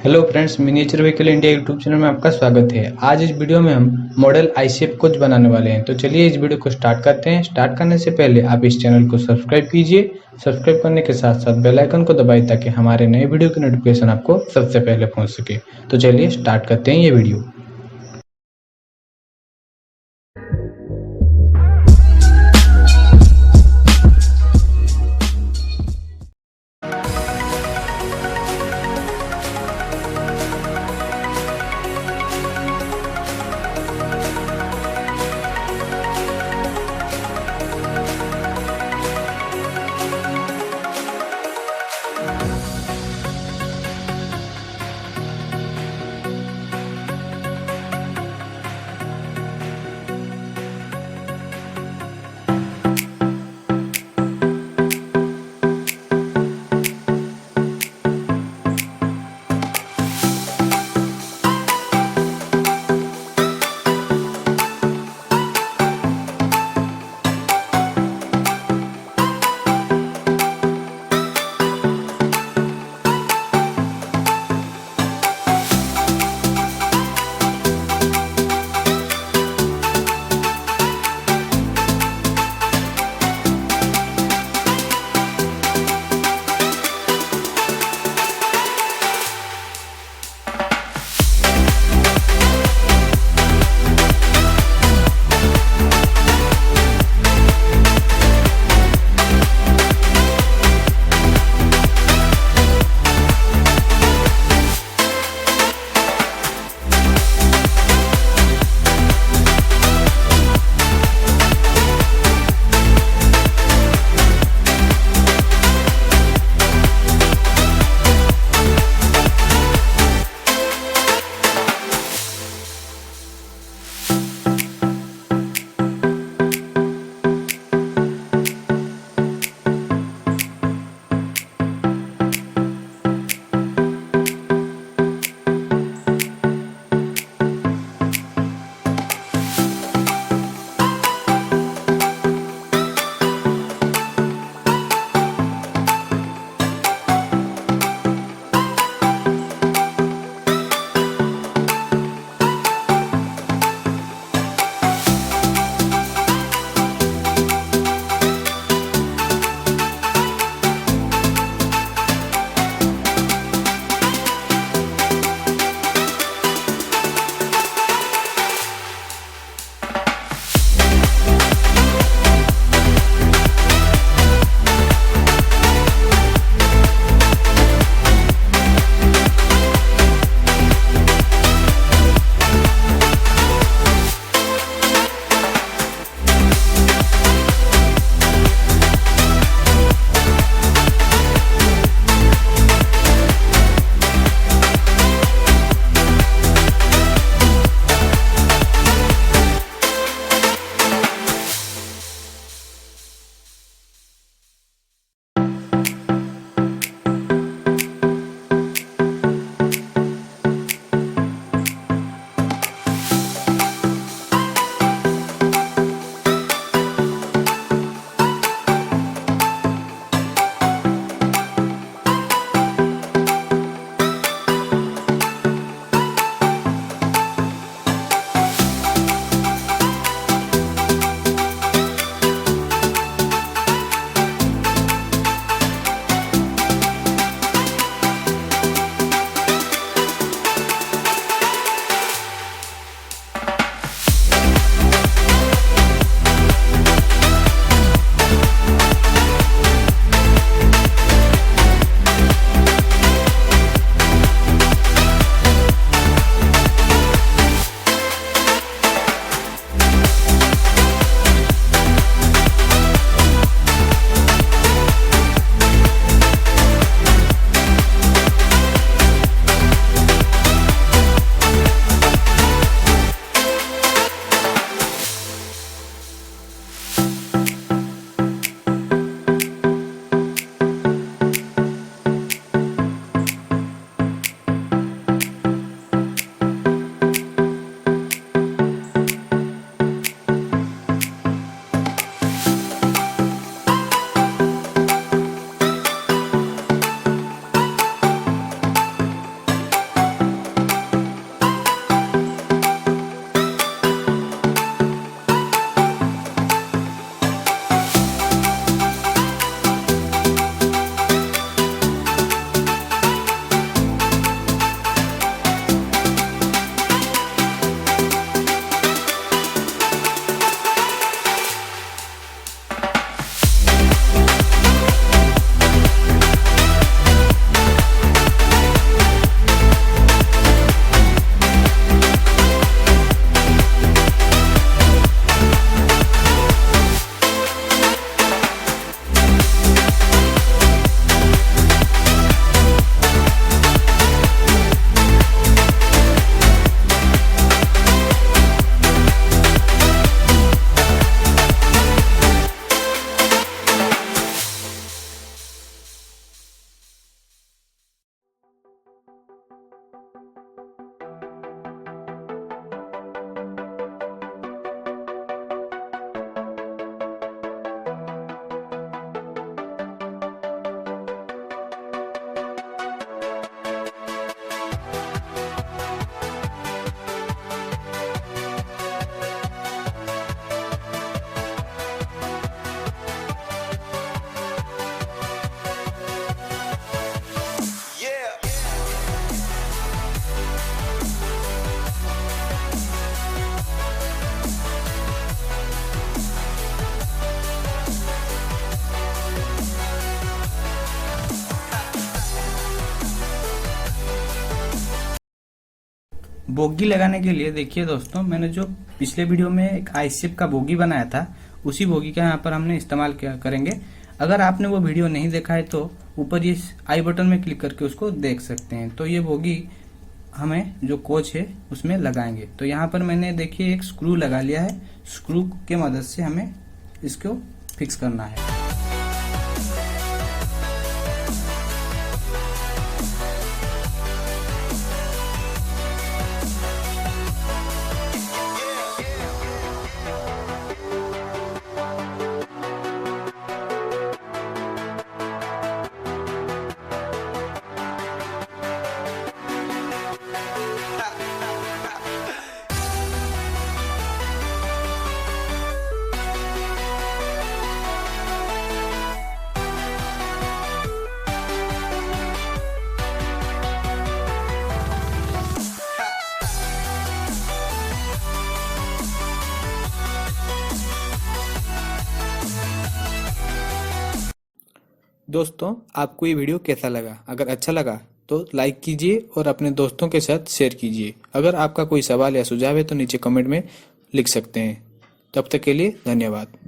Hello friends, miniature vehicle India YouTube channel में आपका स्वागत है। आज इस वीडियो में हम मॉडल आईसीएफ कोच बनाने वाले हैं। तो चलिए इस वीडियो को स्टार्ट करते हैं। स्टार्ट करने से पहले आप इस चैनल को सब्सक्राइब कीजिए। सब्सक्राइब करने के साथ साथ बेल आइकन को दबाइए ताकि हमारे नए वीडियो की नोटिफिकेशन आपको सबसे पहले पहुंच सके। तो चलिए स्टार्ट करते हैं ये वीडियो। बोगी लगाने के लिए देखिए दोस्तों, मैंने जो पिछले वीडियो में एक आई शेप का बोगी बनाया था, उसी बोगी का यहाँ पर हमने इस्तेमाल करेंगे। अगर आपने वो वीडियो नहीं देखा है तो ऊपर ये आई बटन में क्लिक करके उसको देख सकते हैं। तो ये बोगी हमें जो कोच है उसमें लगाएंगे। तो यहाँ पर मैंने देखिए एक स्क्रू लगा लिया है, स्क्रू के मदद से हमें इसको फिक्स करना है। दोस्तों, आपको ये वीडियो कैसा लगा? अगर अच्छा लगा तो लाइक कीजिए और अपने दोस्तों के साथ शेयर कीजिए। अगर आपका कोई सवाल या सुझाव है तो नीचे कमेंट में लिख सकते हैं। तब तक के लिए धन्यवाद।